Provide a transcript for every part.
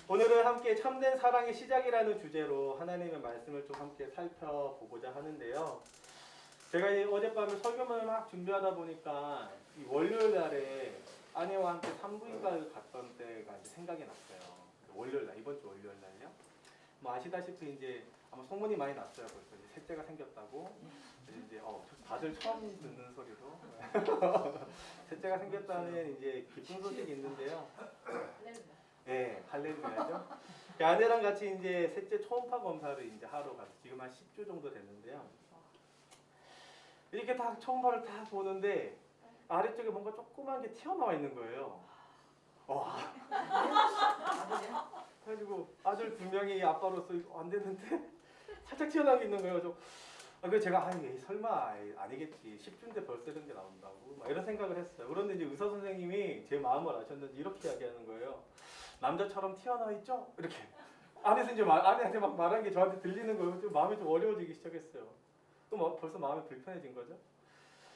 오늘은 함께 참된 사랑의 시작이라는 주제로 하나님의 말씀을 좀 함께 살펴보고자 하는데요. 제가 어젯밤에 설교문을 막 준비하다 보니까 이 월요일 날에 아내와 함께 산부인과를 갔던 때가 이제 생각이 났어요. 월요일 날, 이번 주 월요일 날요. 뭐 아시다시피 이제 아마 소문이 많이 났어요. 벌써 이제 셋째가 생겼다고. 이제 다들 처음 듣는 소리로 셋째가 생겼다는 이제 기쁜 소식이 있는데요. 네, 할렐루야죠. 아내랑 같이 이제 셋째 초음파 검사를 이제 하러 가서 지금 한 10주 정도 됐는데요. 이렇게 딱 초음파를 딱 보는데 아래쪽에 뭔가 조그만 게 튀어나와 있는 거예요. 그래가지고 아들 2명이 아빠로서 이거 안 되는데 살짝 튀어나온 게 있는 거예요. 그래서 제가 설마 아니겠지. 10주인데 벌써 이런 게 나온다고 막 이런 생각을 했어요. 그런데 이제 의사 선생님이 제 마음을 아셨는지 이렇게 이야기하는 거예요. 남자처럼 튀어나와 있죠? 이렇게 안에서 이제 아내한테 막 말한 게 저한테 들리는 거예요. 좀 마음이 좀 어려워지기 시작했어요. 또 벌써 마음이 불편해진 거죠.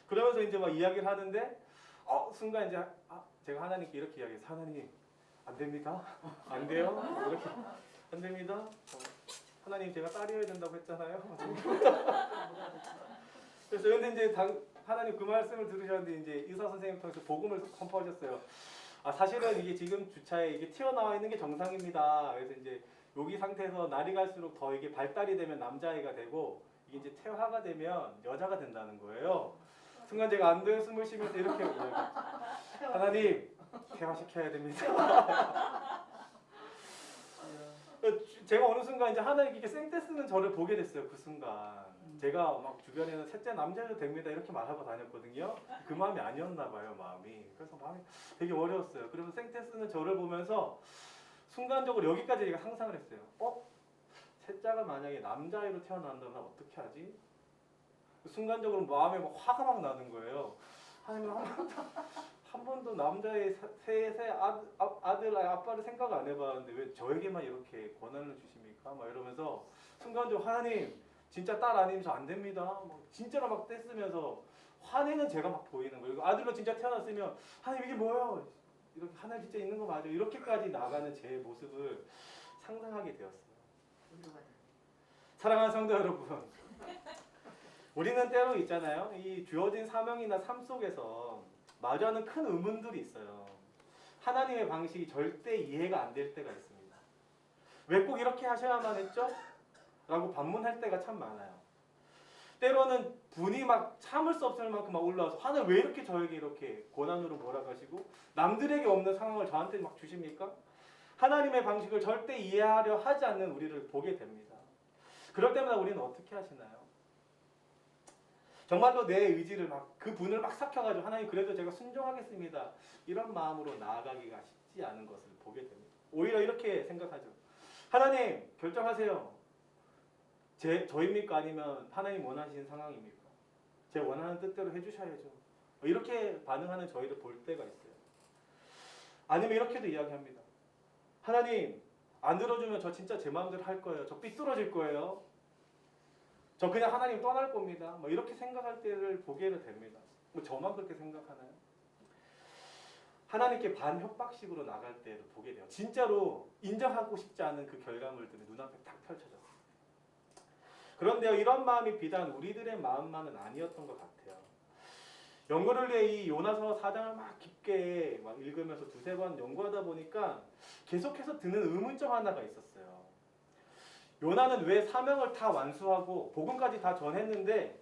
그러면서 이제 막 이야기를 하는데 순간 이제 제가 하나님께 이렇게 이야기해서 하나님 안 됩니다. 안 돼요. 이렇게 안 됩니다. 하나님 제가 딸이어야 된다고 했잖아요. 그래서 근데 이제 하나님 그 말씀을 들으셨는데 이제 의사 선생님 통해서 복음을 선포하셨어요. 사실은 이게 지금 주차에 이게 튀어나와 있는 게 정상입니다. 그래서 이제 여기 상태에서 날이 갈수록 더 이게 발달이 되면 남자아이가 되고 이게 이제 퇴화가 되면 여자가 된다는 거예요. 순간 제가 안도의 숨을 쉬면서 이렇게 하나님 퇴화시켜야 됩니다. 제가 어느 순간 이제 하나님 이렇게 생떼 쓰는 저를 보게 됐어요. 그 순간 제가 막 주변에는 셋째 남자여도 됩니다 이렇게 말하고 다녔거든요. 그 마음이 아니었나 봐요. 마음이. 그래서 마음이 되게 어려웠어요. 그래서 생떼 쓰는 저를 보면서 순간적으로 여기까지 제가 상상을 했어요. 셋째가 만약에 남자아이로 태어난다면 어떻게 하지? 순간적으로 마음에 막 화가 막 나는 거예요. 하나님 한 번도 남자의 셋의 아들 아빠를 생각 안 해봤는데 왜 저에게만 이렇게 권한을 주십니까? 막 이러면서 순간적으로 하나님 진짜 딸 아니면 저 안 됩니다. 막 진짜로 막 떼쓰면서 화내는 제가 막 보이는 거예요. 아들로 진짜 태어났으면 하나님 이게 뭐예요? 이렇게 하나님 진짜 있는 거 맞아? 이렇게까지 나가는 제 모습을 상상하게 되었어요. 사랑하는 성도 여러분, 우리는 때로 있잖아요. 이 주어진 사명이나 삶 속에서 마주하는 큰 의문들이 있어요. 하나님의 방식이 절대 이해가 안 될 때가 있습니다. 왜 꼭 이렇게 하셔야만 했죠? 라고 반문할 때가 참 많아요. 때로는 분이 막 참을 수 없을 만큼 막 올라와서 하나님 왜 이렇게 저에게 이렇게 고난으로 몰아가시고 남들에게 없는 상황을 저한테 막 주십니까? 하나님의 방식을 절대 이해하려 하지 않는 우리를 보게 됩니다. 그럴 때마다 우리는 어떻게 하시나요? 정말로 내 의지를 그 분을 막 삭혀가지고 하나님 그래도 제가 순종하겠습니다. 이런 마음으로 나아가기가 쉽지 않은 것을 보게 됩니다. 오히려 이렇게 생각하죠. 하나님 결정하세요. 저입니까? 아니면 하나님 원하시는 상황입니까? 제 원하는 뜻대로 해주셔야죠. 이렇게 반응하는 저희를 볼 때가 있어요. 아니면 이렇게도 이야기합니다. 하나님 안 들어주면 저 진짜 제 마음대로 할 거예요. 저 삐뚤어질 거예요. 저 그냥 하나님 떠날 겁니다. 이렇게 생각할 때를 보게 됩니다. 저만 그렇게 생각하나요? 하나님께 반협박식으로 나갈 때를 보게 돼요. 진짜로 인정하고 싶지 않은 그 결과물들이 눈앞에 딱 펼쳐졌어요. 그런데요, 이런 마음이 비단 우리들의 마음만은 아니었던 것 같아요. 연구를 해 이 요나서 4장을 막 깊게 읽으면서 두세 번 연구하다 보니까 계속해서 드는 의문점 하나가 있었어요. 요나는 왜 사명을 다 완수하고 복음까지 다 전했는데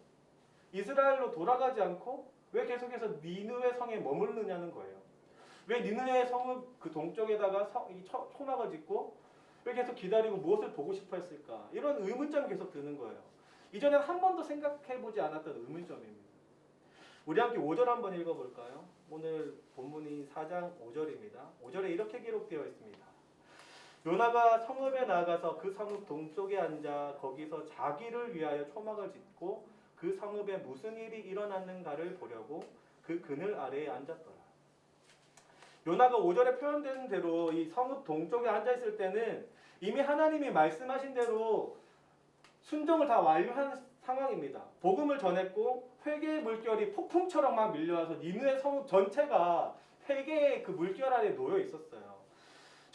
이스라엘로 돌아가지 않고 왜 계속해서 니느웨 성에 머물느냐는 거예요. 왜 니느웨 성의 그 동쪽에다가 초막을 짓고 왜 계속 기다리고 무엇을 보고 싶어 했을까? 이런 의문점이 계속 드는 거예요. 이전엔 한 번도 생각해보지 않았던 의문점입니다. 우리 함께 5절 한번 읽어볼까요? 오늘 본문이 4장 5절입니다. 5절에 이렇게 기록되어 있습니다. 요나가 성읍에 나가서 그 성읍 동쪽에 앉아 거기서 자기를 위하여 초막을 짓고 그 성읍에 무슨 일이 일어났는가를 보려고 그 그늘 아래에 앉았더라. 요나가 5절에 표현된 대로 이 성읍 동쪽에 앉아있을 때는 이미 하나님이 말씀하신 대로 순종을 다 완료한 상황입니다. 복음을 전했고 회개의 물결이 폭풍처럼 막 밀려와서 니느웨 성읍 전체가 회개의 그 물결 아래 놓여 있었어요.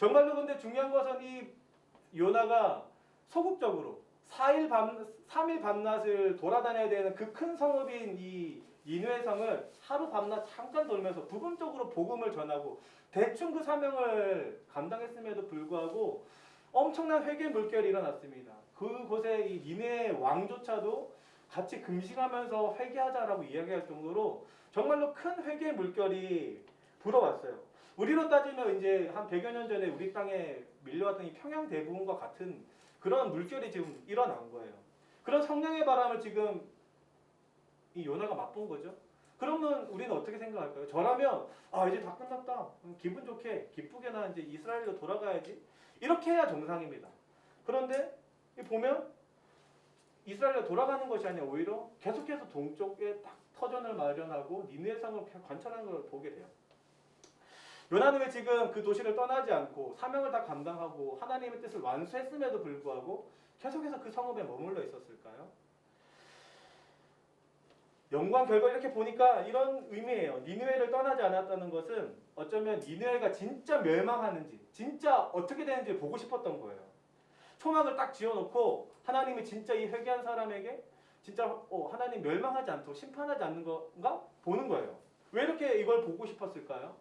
정말로 근데 중요한 것은 이 요나가 소극적으로 3일 밤낮을 돌아다녀야 되는 그 큰 성읍인 이 니느웨 성을 하루 밤낮 잠깐 돌면서 부분적으로 복음을 전하고 대충 그 사명을 감당했음에도 불구하고 엄청난 회개 물결이 일어났습니다. 그곳에 이 니느웨 왕조차도 같이 금식하면서 회개하자라고 이야기할 정도로 정말로 큰 회개 물결이 불어왔어요. 우리로 따지면 이제 한 100여 년 전에 우리 땅에 밀려왔던 이 평양 대부분과 같은 그런 물결이 지금 일어난 거예요. 그런 성령의 바람을 지금 이 요나가 맛본 거죠. 그러면 우리는 어떻게 생각할까요? 저라면 이제 다 끝났다. 기분 좋게 기쁘게나 이제 이스라엘로 돌아가야지. 이렇게 해야 정상입니다. 그런데 보면 이스라엘로 돌아가는 것이 아니라 오히려 계속해서 동쪽에 딱 터전을 마련하고 니느웨 성을 관찰하는 걸 보게 돼요. 요나는 왜 지금 그 도시를 떠나지 않고 사명을 다 감당하고 하나님의 뜻을 완수했음에도 불구하고 계속해서 그 성읍에 머물러 있었을까요? 연구한 결과 이렇게 보니까 이런 의미예요. 니느웨를 떠나지 않았다는 것은 어쩌면 니느웨가 진짜 멸망하는지 진짜 어떻게 되는지 보고 싶었던 거예요. 초막을 딱 지어놓고 하나님이 진짜 이 회개한 사람에게 진짜 하나님 멸망하지 않도록 심판하지 않는 건가 보는 거예요. 왜 이렇게 이걸 보고 싶었을까요?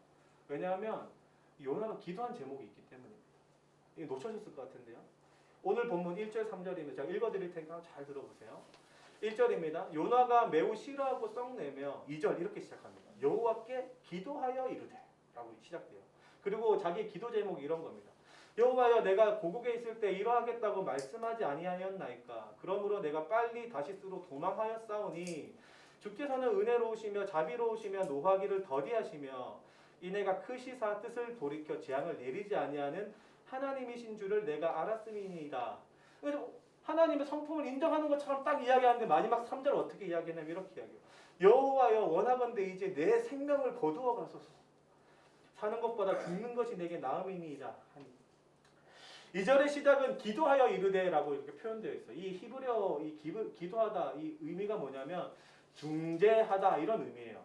왜냐하면 요나가 기도한 제목이 있기 때문입니다. 이거 놓쳐졌을 것 같은데요. 오늘 본문 1절 3절입니다. 제가 읽어드릴 테니까 잘 들어보세요. 1절입니다. 요나가 매우 싫어하고 썩내며 2절 이렇게 시작합니다. 여호와께 기도하여 이르되 라고 시작돼요. 그리고 자기 기도 제목이 이런 겁니다. 여호와여 내가 고국에 있을 때 이러하겠다고 말씀하지 아니하였나이까. 그러므로 내가 빨리 다시스로 도망하였사오니 주께서는 은혜로우시며 자비로우시며 노하기를 더디하시며 이내가 크시사 뜻을 돌이켜 재앙을 내리지 아니하는 하나님이신 줄을 내가 알았음이니이다. 그래서 하나님의 성품을 인정하는 것처럼 딱 이야기하는데 마지막 3절 어떻게 이야기하냐면 이렇게 이야기해요. 여호와여 원하건대 이제 내 생명을 거두어 가소서. 사는 것보다 죽는 것이 내게 나음이니이다. 2절의 시작은 기도하여 이르되라고 이렇게 표현되어 있어요. 이 히브리어 이 기도하다 이 의미가 뭐냐면 중재하다 이런 의미예요.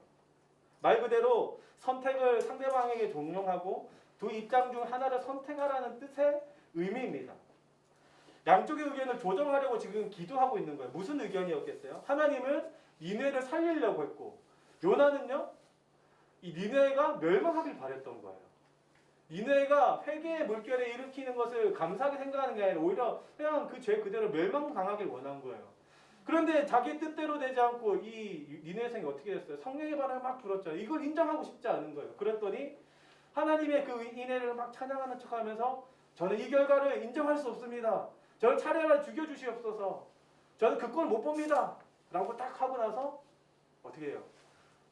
말 그대로 선택을 상대방에게 종용하고 두 입장 중 하나를 선택하라는 뜻의 의미입니다. 양쪽의 의견을 조정하려고 지금 기도하고 있는 거예요. 무슨 의견이었겠어요? 하나님은 니느웨를 살리려고 했고 요나는요 이 니느웨가 멸망하길 바랬던 거예요. 니느웨가 회개의 물결에 일으키는 것을 감사하게 생각하는 게 아니라 오히려 그냥 그 죄 그대로 멸망당하길 원한 거예요. 그런데 자기 뜻대로 되지 않고 이 니느웨 성이 어떻게 됐어요? 성령의 바람을 막 불었죠. 이걸 인정하고 싶지 않은 거예요. 그랬더니 하나님의 그 인애를 막 찬양하는 척하면서 저는 이 결과를 인정할 수 없습니다. 저를 차례를 죽여주시옵소서. 저는 그 꼴 못 봅니다. 라고 딱 하고 나서 어떻게 해요?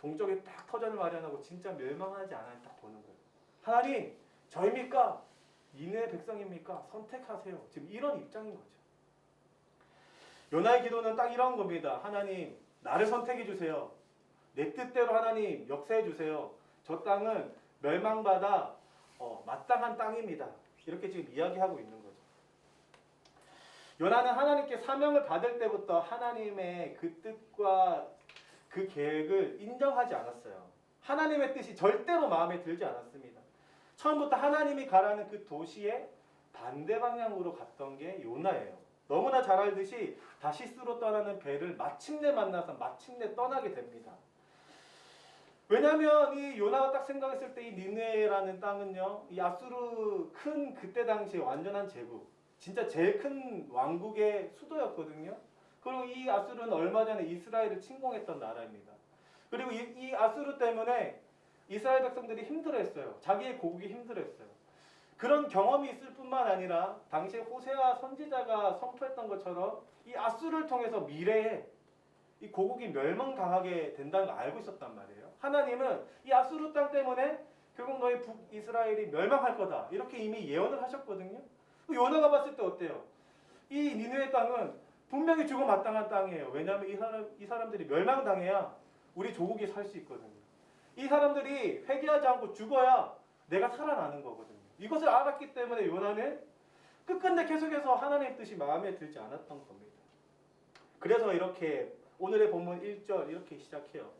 동쪽에 딱 터전을 마련하고 진짜 멸망하지 않아야 딱 보는 거예요. 하나님 저입니까? 니느웨 백성입니까? 선택하세요. 지금 이런 입장인 거죠. 요나의 기도는 딱 이런 겁니다. 하나님 나를 선택해 주세요. 내 뜻대로 하나님 역사해 주세요. 저 땅은 멸망받아 마땅한 땅입니다. 이렇게 지금 이야기하고 있는 거죠. 요나는 하나님께 사명을 받을 때부터 하나님의 그 뜻과 그 계획을 인정하지 않았어요. 하나님의 뜻이 절대로 마음에 들지 않았습니다. 처음부터 하나님이 가라는 그 도시의 반대 방향으로 갔던 게 요나예요. 너무나 잘 알듯이 다시스로 떠나는 배를 마침내 만나서 마침내 떠나게 됩니다. 왜냐하면 이 요나가 딱 생각했을 때 이 니느웨라는 땅은요, 이 아수르 큰 그때 당시 완전한 제국, 진짜 제일 큰 왕국의 수도였거든요. 그리고 이 아수르는 얼마 전에 이스라엘을 침공했던 나라입니다. 그리고 이 아수르 때문에 이스라엘 백성들이 힘들어했어요. 자기의 고국이 힘들어했어요. 그런 경험이 있을 뿐만 아니라 당시에 호세아 선지자가 선포했던 것처럼 이 아수르를 통해서 미래에 이 고국이 멸망당하게 된다는 걸 알고 있었단 말이에요. 하나님은 이 아수르 땅 때문에 결국 너희 북이스라엘이 멸망할 거다. 이렇게 이미 예언을 하셨거든요. 요나가 봤을 때 어때요? 이 니느웨 땅은 분명히 죽어 마땅한 땅이에요. 왜냐하면 이 사람들이 멸망당해야 우리 조국이 살 수 있거든요. 이 사람들이 회개하지 않고 죽어야 내가 살아나는 거거든요. 이것을 알았기 때문에 요나는 끝끝내 계속해서 하나님의 뜻이 마음에 들지 않았던 겁니다. 그래서 이렇게 오늘의 본문 1절 이렇게 시작해요.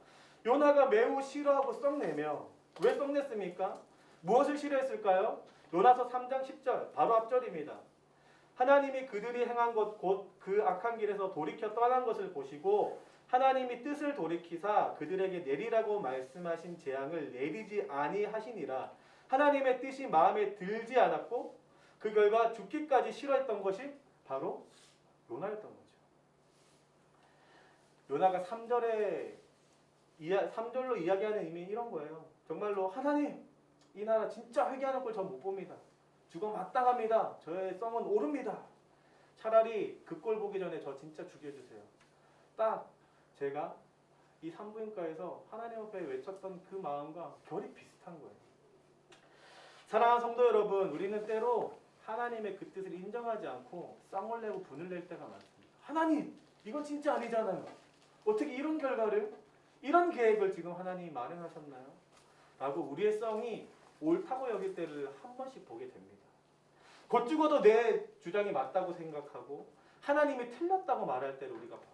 요나가 매우 싫어하고 썩내며 왜 썩냈습니까? 무엇을 싫어했을까요? 요나서 3장 10절 바로 앞절입니다. 하나님이 그들이 행한 것 곧 그 악한 길에서 돌이켜 떠난 것을 보시고 하나님이 뜻을 돌이키사 그들에게 내리라고 말씀하신 재앙을 내리지 아니하시니라. 하나님의 뜻이 마음에 들지 않았고 그 결과 죽기까지 싫어했던 것이 바로 요나였던 거죠. 요나가 3절로 이야기하는 의미 이런 거예요. 정말로 하나님, 이 나라 진짜 회개하는 걸 저 못 봅니다. 죽어 마땅합니다. 저의 썽은 오릅니다. 차라리 그 꼴 보기 전에 저 진짜 죽여주세요. 딱 제가 이 산부인과에서 하나님 앞에 외쳤던 그 마음과 결이 비슷한 거예요. 사랑하는 성도 여러분, 우리는 때로 하나님의 그 뜻을 인정하지 않고 쌍을 내고 분을 낼 때가 많습니다. 하나님, 이건 진짜 아니잖아요. 어떻게 이런 결과를, 이런 계획을 지금 하나님이 마련하셨나요? 라고 우리의 썽이 옳다고 여길 때를 한 번씩 보게 됩니다. 곧 죽어도 내 주장이 맞다고 생각하고 하나님이 틀렸다고 말할 때를 우리가 봐요.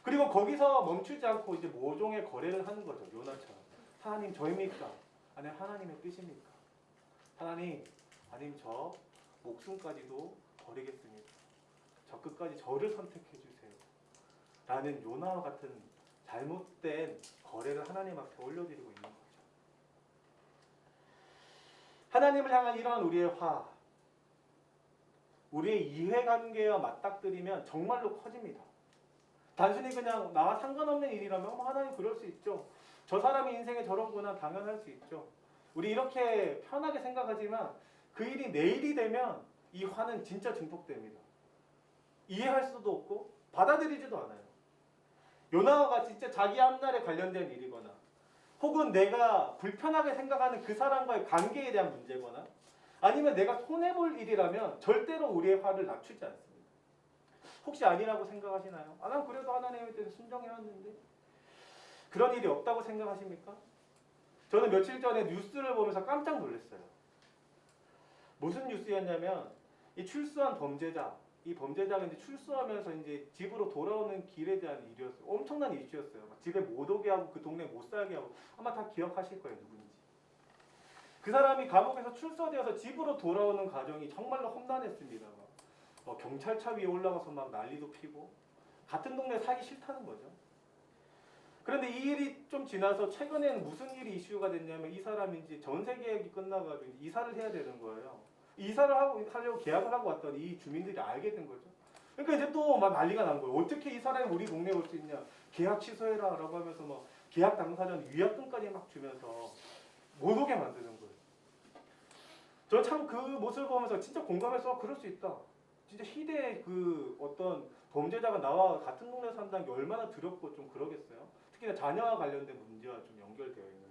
그리고 거기서 멈추지 않고 이제 모종의 거래를 하는 거죠. 요나처럼. 하나님 저입니까? 아니면 하나님의 뜻입니까? 하나님, 아니면 저 목숨까지도 버리겠습니다. 저 끝까지 저를 선택해 주세요. 라는 요나와 같은 잘못된 거래를 하나님 앞에 올려드리고 있는 거죠. 하나님을 향한 이러한 우리의 화, 우리의 이해관계와 맞닥뜨리면 정말로 커집니다. 단순히 그냥 나와 상관없는 일이라면 하나님 그럴 수 있죠. 저 사람이 인생에 저런 고난 당연할 수 있죠. 우리 이렇게 편하게 생각하지만 그 일이 내 일이 되면 이 화는 진짜 증폭됩니다. 이해할 수도 없고 받아들이지도 않아요. 요나가 진짜 자기 앞날에 관련된 일이거나 혹은 내가 불편하게 생각하는 그 사람과의 관계에 대한 문제거나 아니면 내가 손해볼 일이라면 절대로 우리의 화를 낮추지 않습니다. 혹시 아니라고 생각하시나요? 난 그래도 하나님에 대해서 순종해왔는데 그런 일이 없다고 생각하십니까? 저는 며칠 전에 뉴스를 보면서 깜짝 놀랐어요. 무슨 뉴스였냐면 이 출소한 범죄자, 이 범죄자가 이제 출소하면서 이제 집으로 돌아오는 길에 대한 일이었어요. 엄청난 이슈였어요. 집에 못 오게 하고 그 동네 못 살게 하고 아마 다 기억하실 거예요, 누군지. 그 사람이 감옥에서 출소되어서 집으로 돌아오는 과정이 정말로 험난했습니다. 경찰차 위에 올라가서 막 난리도 피고 같은 동네 살기 싫다는 거죠. 그런데 이 일이 좀 지나서 최근에는 무슨 일이 이슈가 됐냐면 이 사람이 이제 전세 계약이 끝나가지고 이사를 해야 되는 거예요. 이사를 하려고 계약을 하고 왔더니 이 주민들이 알게 된 거죠. 그러니까 이제 또 막 난리가 난 거예요. 어떻게 이 사람이 우리 동네에 올 수 있냐? 계약 취소해라 라고 하면서 막 계약 당사자는 위약금까지 막 주면서 못 오게 만드는 거예요. 저 참 그 모습을 보면서 진짜 공감해서 그럴 수 있다. 진짜 희대의 그 어떤 범죄자가 나와 같은 동네 산다는 게 얼마나 두렵고 좀 그러겠어요. 특히나 자녀와 관련된 문제와 좀 연결되어 있는데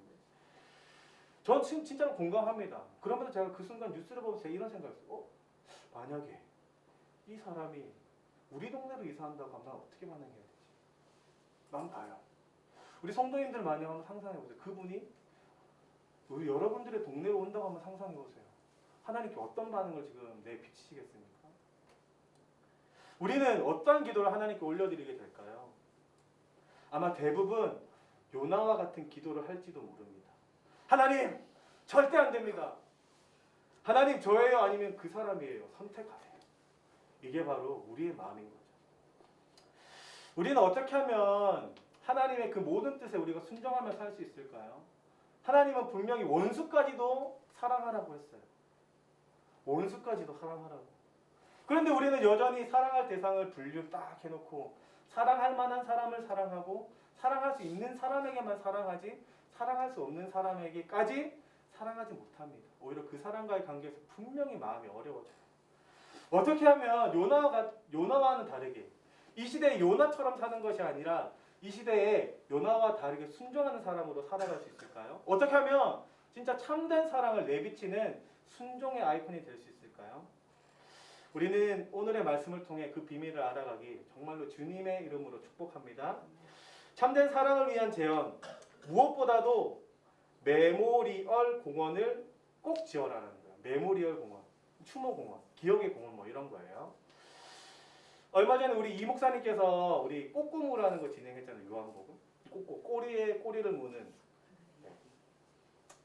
전 진짜로 공감합니다. 그러면서 제가 그 순간 뉴스를 보면서 이런 생각했어요. 만약에 이 사람이 우리 동네로 이사한다고 하면 난 어떻게 반응해야 되지? 난 봐요. 우리 성도님들 많이 한번 상상해보세요. 그분이 우리 여러분들의 동네로 온다고 한번 상상해보세요. 하나님께 어떤 반응을 지금 내비치시겠습니까? 우리는 어떠한 기도를 하나님께 올려드리게 될까요? 아마 대부분 요나와 같은 기도를 할지도 모릅니다. 하나님, 절대 안 됩니다. 하나님, 저예요? 아니면 그 사람이에요? 선택하세요. 이게 바로 우리의 마음인 거죠. 우리는 어떻게 하면 하나님의 그 모든 뜻에 우리가 순종하며 살 수 있을까요? 하나님은 분명히 원수까지도 사랑하라고 했어요. 원수까지도 사랑하라고. 그런데 우리는 여전히 사랑할 대상을 분류 딱 해놓고 사랑할 만한 사람을 사랑하고 사랑할 수 있는 사람에게만 사랑하지 사랑할 수 없는 사람에게까지 사랑하지 못합니다. 오히려 그 사람과의 관계에서 분명히 마음이 어려워져요. 어떻게 하면 요나와는 다르게 이 시대에 요나처럼 사는 것이 아니라 이 시대에 요나와 다르게 순종하는 사람으로 살아갈 수 있을까요? 어떻게 하면 진짜 참된 사랑을 내비치는 순종의 아이콘이 될 수 있을까요? 우리는 오늘의 말씀을 통해 그 비밀을 알아가기 정말로 주님의 이름으로 축복합니다. 참된 사랑을 위한 제언, 무엇보다도 메모리얼 공원을 꼭 지어라는 거예요. 메모리얼 공원, 추모 공원, 기억의 공원 뭐 이런 거예요. 얼마 전에 우리 이 목사님께서 우리 꼬꼬무라는 거 진행했잖아요. 요한복음. 꼬꼬, 꼬리에 꼬리를 무는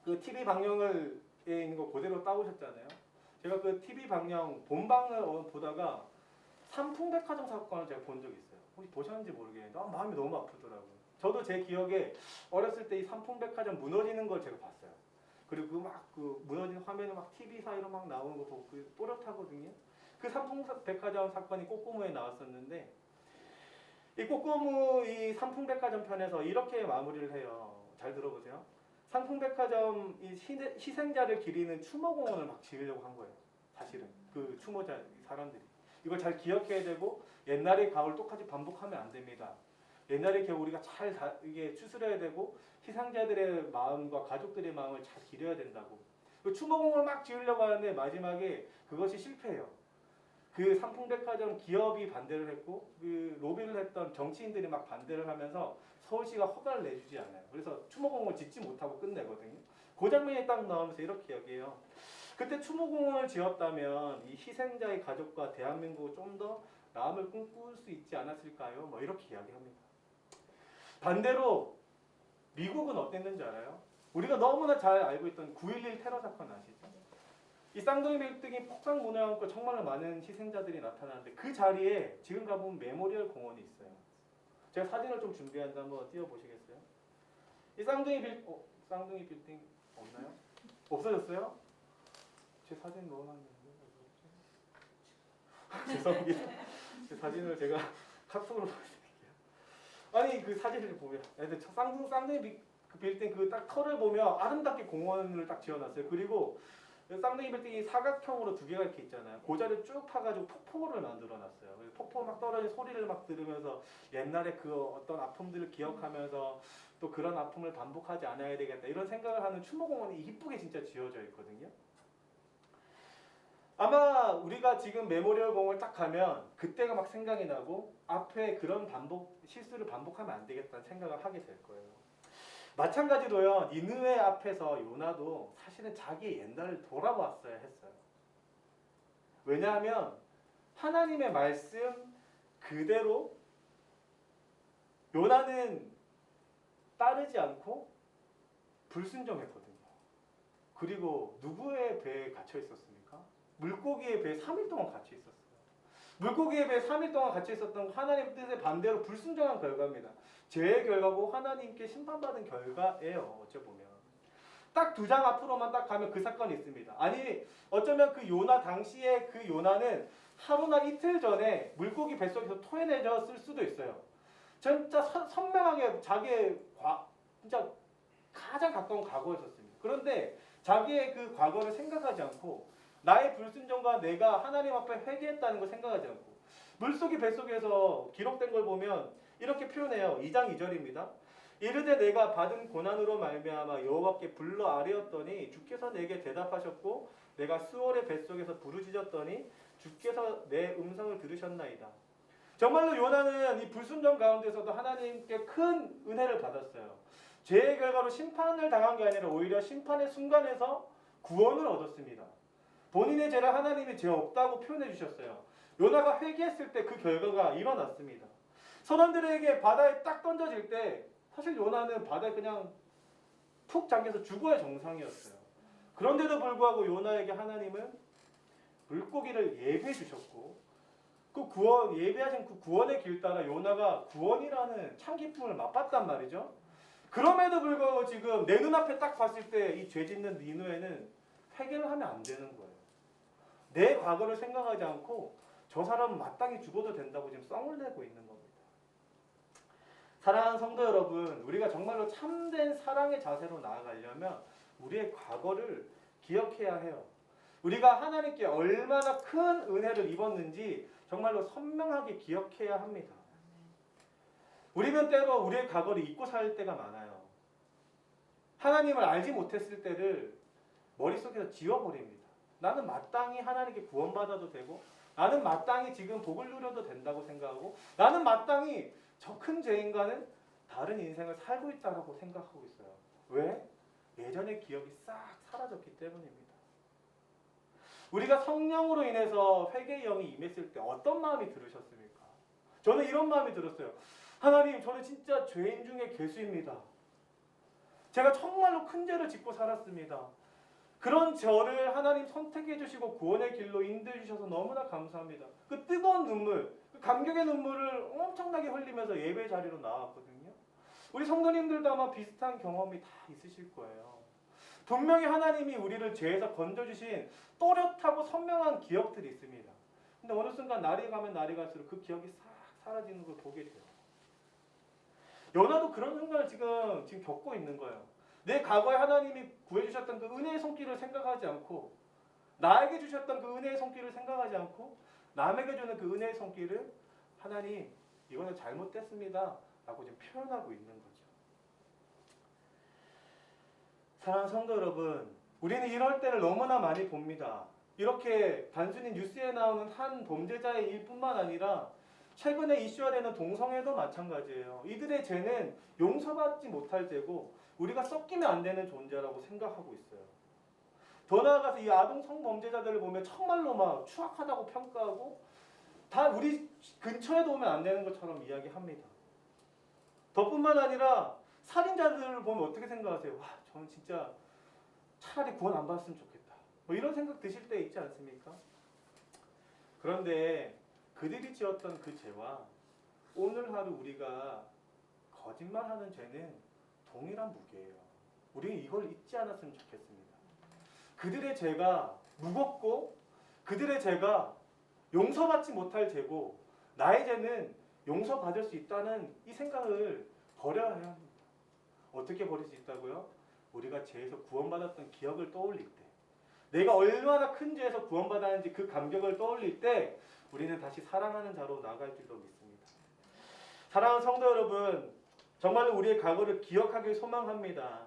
그 TV 방영을 있는 거 그대로 따오셨잖아요. 제가 그 TV 방영 본방을 보다가 삼풍백화점 사건을 제가 본 적이 있어요. 혹시 보셨는지 모르겠는데 마음이 너무 아프더라고요. 저도 제 기억에 어렸을 때 이 삼풍백화점 무너지는 걸 제가 봤어요. 그리고 그 무너진 화면에 막 TV 사이로 막 나오는 거 보고 또렷하거든요. 그 삼풍백화점 사건이 꼬꼬무에 나왔었는데 이 꼬꼬무 이 삼풍백화점 편에서 이렇게 마무리를 해요. 잘 들어보세요. 삼풍백화점 이 희생자를 기리는 추모공원을 막 지으려고 한 거예요. 사실은 그 추모자 사람들이 이걸 잘 기억해야 되고 옛날의 과거를 똑같이 반복하면 안 됩니다. 옛날의 기억 우리가 잘 이게 추스려야 되고 희생자들의 마음과 가족들의 마음을 잘 기려야 된다고. 그 추모공원을 막 지으려고 하는데 마지막에 그것이 실패해요. 그 삼풍백화점 기업이 반대를 했고 그 로비를 했던 정치인들이 막 반대를 하면서 서울시가 허가를 내주지 않아요. 그래서 추모공원을 짓지 못하고 끝내거든요. 그 장면이 딱 나오면서 이렇게 이야기해요. 그때 추모공원을 지었다면 이 희생자의 가족과 대한민국을 좀 더 나음을 꿈꿀 수 있지 않았을까요? 뭐 이렇게 이야기합니다. 반대로 미국은 어땠는지 알아요? 우리가 너무나 잘 알고 있던 9.11 테러 사건 아시죠? 이 쌍둥이 빌딩이 폭삭 무너졌고 정말 많은 희생자들이 나타나는데 그 자리에 지금 가보면 메모리얼 공원이 있어요. 제가 사진을 좀 준비했는데 한번 띄워보시겠어요? 이 쌍둥이 빌딩 없나요? 없어졌어요? 제 사진 넣어놨는데 죄송합니다. 제 사진을 제가 카톡으로 보여드릴게요. 아니 그 사진을 보면 쌍둥이 빌딩 그 딱 터를 보면 아름답게 공원을 딱 지어놨어요. 그리고 쌍둥이 빌딩이 사각형으로 두 개가 이렇게 있잖아요. 그 자리를 쭉 파가지고 폭포를 만들어놨어요. 폭포 막 떨어진 소리를 막 들으면서 옛날에 그 어떤 아픔들을 기억하면서 또 그런 아픔을 반복하지 않아야 되겠다 이런 생각을 하는 추모공원이 이쁘게 진짜 지어져 있거든요. 아마 우리가 지금 메모리얼 공원을 딱 가면 그때가 막 생각이 나고 앞에 그런 실수를 반복하면 안 되겠다는 생각을 하게 될 거예요. 마찬가지로요. 니느웨 앞에서 요나도 사실은 자기 옛날을 돌아봤어야 했어요. 왜냐하면 하나님의 말씀 그대로 요나는 따르지 않고 불순종했거든요. 그리고 누구의 배에 갇혀 있었습니까? 물고기의 배에 3일 동안 갇혀 있었어요. 물고기의 배에 3일 동안 갇혀 있었던 하나님 뜻에 반대로 불순종한 결과입니다. 죄의 결과고 하나님께 심판받은 결과예요. 어찌보면. 딱 2장 앞으로만 딱 가면 그 사건이 있습니다. 아니 어쩌면 그 요나 당시에 그 요나는 하루나 이틀 전에 물고기 뱃속에서 토해내졌을 수도 있어요. 진짜 선명하게 자기의 진짜 가장 가까운 과거였었습니다. 그런데 자기의 그 과거를 생각하지 않고 나의 불순종과 내가 하나님 앞에 회개했다는 걸 생각하지 않고 물속이 뱃속에서 기록된 걸 보면 이렇게 표현해요. 2장 2절입니다. 이르되 내가 받은 고난으로 말미암아 여호와께 불러 아뢰었더니 주께서 내게 대답하셨고 내가 수월의 뱃속에서 부르짖었더니 주께서 내 음성을 들으셨나이다. 정말로 요나는 이 불순종 가운데서도 하나님께 큰 은혜를 받았어요. 죄의 결과로 심판을 당한 게 아니라 오히려 심판의 순간에서 구원을 얻었습니다. 본인의 죄를 하나님이 죄 없다고 표현해 주셨어요. 요나가 회개했을 때 그 결과가 일어났습니다. 선원들에게 바다에 딱 던져질 때 사실 요나는 바다에 그냥 푹 잠겨서 죽어야 정상이었어요. 그런데도 불구하고 요나에게 하나님은 물고기를 예배해 주셨고 그 예배하신 그 구원의 길 따라 요나가 구원이라는 참 기쁨을 맛봤단 말이죠. 그럼에도 불구하고 지금 내 눈앞에 딱 봤을 때 이 죄 짓는 니느웨는 회개를 하면 안 되는 거예요. 내 과거를 생각하지 않고 저 사람은 마땅히 죽어도 된다고 지금 썽을 내고 있는 겁니다. 사랑하는 성도 여러분, 우리가 정말로 참된 사랑의 자세로 나아가려면 우리의 과거를 기억해야 해요. 우리가 하나님께 얼마나 큰 은혜를 입었는지 정말로 선명하게 기억해야 합니다. 우리는 때로 우리의 과거를 잊고 살 때가 많아요. 하나님을 알지 못했을 때를 머릿속에서 지워버립니다. 나는 마땅히 하나님께 구원받아도 되고 나는 마땅히 지금 복을 누려도 된다고 생각하고 나는 마땅히 저 큰 죄인과는 다른 인생을 살고 있다고 생각하고 있어요. 왜? 예전의 기억이 싹 사라졌기 때문입니다. 우리가 성령으로 인해서 회개의 영이 임했을 때 어떤 마음이 들으셨습니까? 저는 이런 마음이 들었어요. 하나님, 저는 진짜 죄인 중에 괴수입니다. 제가 정말로 큰 죄를 짓고 살았습니다. 그런 저를 하나님 선택해 주시고 구원의 길로 인도해 주셔서 너무나 감사합니다. 그 뜨거운 눈물, 그 감격의 눈물을 엄청나게 흘리면서 예배 자리로 나왔거든요. 우리 성도님들도 아마 비슷한 경험이 다 있으실 거예요. 분명히 하나님이 우리를 죄에서 건져주신 또렷하고 선명한 기억들이 있습니다. 근데 어느 순간 날이 가면 날이 갈수록 그 기억이 싹 사라지는 걸 보게 돼요. 연하도 그런 순간을 지금 겪고 있는 거예요. 내 과거에 하나님이 구해주셨던 그 은혜의 손길을 생각하지 않고, 나에게 주셨던 그 은혜의 손길을 생각하지 않고, 남에게 주는 그 은혜의 손길을 하나님 이거는 잘못됐습니다 라고 지금 표현하고 있는 거죠. 사랑하는 성도 여러분, 우리는 이럴 때를 너무나 많이 봅니다. 이렇게 단순히 뉴스에 나오는 한 범죄자의 일뿐만 아니라 최근에 이슈화되는 동성애도 마찬가지예요. 이들의 죄는 용서받지 못할 죄고 우리가 섞이면 안 되는 존재라고 생각하고 있어요. 더 나아가서 이 아동 성범죄자들을 보면 정말로 막 추악하다고 평가하고 다 우리 근처에도 오면 안 되는 것처럼 이야기합니다. 더뿐만 아니라 살인자들을 보면 어떻게 생각하세요? 와, 저는 진짜 차라리 구원 안 받았으면 좋겠다. 뭐 이런 생각 드실 때 있지 않습니까? 그런데 그들이 지었던 그 죄와 오늘 하루 우리가 거짓말하는 죄는 동일한 무게예요. 우리는 이걸 잊지 않았으면 좋겠습니다. 그들의 죄가 무겁고 그들의 죄가 용서받지 못할 죄고 나의 죄는 용서받을 수 있다는 이 생각을 버려야 합니다. 어떻게 버릴 수 있다고요? 우리가 죄에서 구원받았던 기억을 떠올릴 때, 내가 얼마나 큰 죄에서 구원받았는지 그 감격을 떠올릴 때 우리는 다시 사랑하는 자로 나아갈 줄로 믿습니다. 사랑하는 성도 여러분, 정말로 우리의 과거를 기억하길 소망합니다.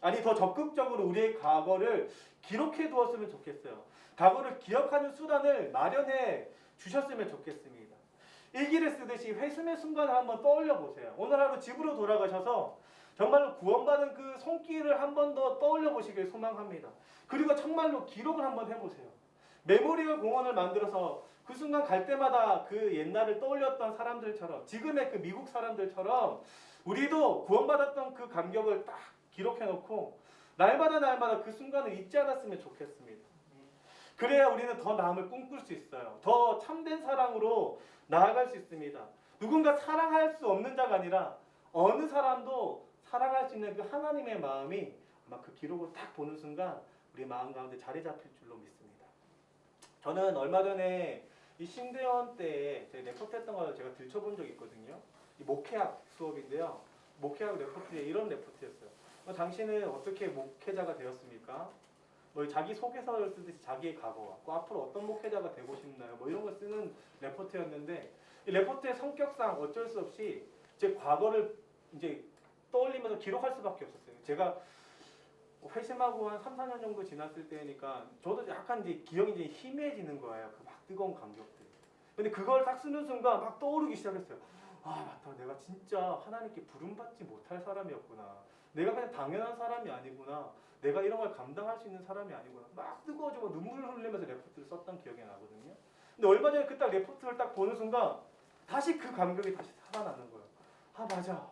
아니, 더 적극적으로 우리의 과거를 기록해 두었으면 좋겠어요. 과거를 기억하는 수단을 마련해 주셨으면 좋겠습니다. 일기를 쓰듯이 회심의 순간을 한번 떠올려 보세요. 오늘 하루 집으로 돌아가셔서 정말로 구원받은 그 손길을 한 번 더 떠올려 보시길 소망합니다. 그리고 정말로 기록을 한번 해보세요. 메모리얼 공원을 만들어서 그 순간 갈 때마다 그 옛날을 떠올렸던 사람들처럼, 지금의 그 미국 사람들처럼 우리도 구원받았던 그 감격을 딱 기록해놓고 날마다 그 순간을 잊지 않았으면 좋겠습니다. 그래야 우리는 더 나음을 꿈꿀 수 있어요. 더 참된 사랑으로 나아갈 수 있습니다. 누군가 사랑할 수 없는 자가 아니라 어느 사람도 사랑할 수 있는 그 하나님의 마음이 아마 그 기록을 딱 보는 순간 우리 마음 가운데 자리 잡힐 줄로 믿습니다. 저는 얼마 전에 이 신대원 때에 제가 레포트했던 걸 제가 들춰본 적이 있거든요. 이 목회학 수업인데요. 목회학 레포트에 이런 레포트였어요. 당신은 어떻게 목회자가 되었습니까? 뭐 자기 소개서를 쓰듯이 자기의 과거와 앞으로 어떤 목회자가 되고 싶나요? 뭐 이런 걸 쓰는 레포트였는데 이 레포트의 성격상 어쩔 수 없이 제 과거를 이제 떠올리면서 기록할 수밖에 없었어요. 제가 회심하고 한 3, 4년 정도 지났을 때니까 저도 약간 이제 기억이 이제 희미해지는 거예요. 그 막 뜨거운 감격들. 근데 그걸 딱 쓰는 순간 막 떠오르기 시작했어요. 아, 맞다. 내가 진짜 하나님께 부름받지 못할 사람이었구나. 내가 그냥 당연한 사람이 아니구나. 내가 이런 걸 감당할 수 있는 사람이 아니구나. 막 뜨거워지고 눈물을 흘리면서 레포트를 썼던 기억이 나거든요. 근데 얼마 전에 그 딱 레포트를 딱 보는 순간 다시 그 감격이 다시 살아나는 거예요. 아, 맞아.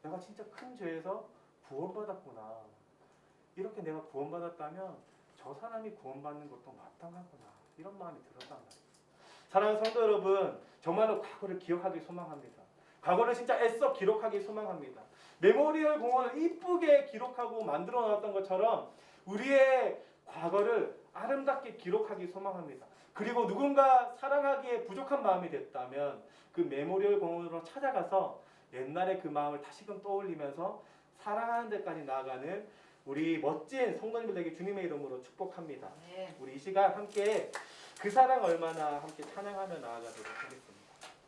내가 진짜 큰 죄에서 구원받았구나. 이렇게 내가 구원받았다면 저 사람이 구원받는 것도 마땅하구나. 이런 마음이 들었단 말이에요. 사랑하는 성도 여러분, 정말로 과거를 기억하기 소망합니다. 과거를 진짜 애써 기록하기 소망합니다. 메모리얼 공원을 이쁘게 기록하고 만들어 놨던 것처럼 우리의 과거를 아름답게 기록하기 소망합니다. 그리고 누군가 사랑하기에 부족한 마음이 됐다면 그 메모리얼 공원으로 찾아가서 옛날의 그 마음을 다시금 떠올리면서 사랑하는 데까지 나아가는 우리 멋진 성도님들 되게 주님의 이름으로 축복합니다. 우리 이 시간 함께 그 사랑 얼마나 함께 찬양하며 나아가도록 하겠습니다.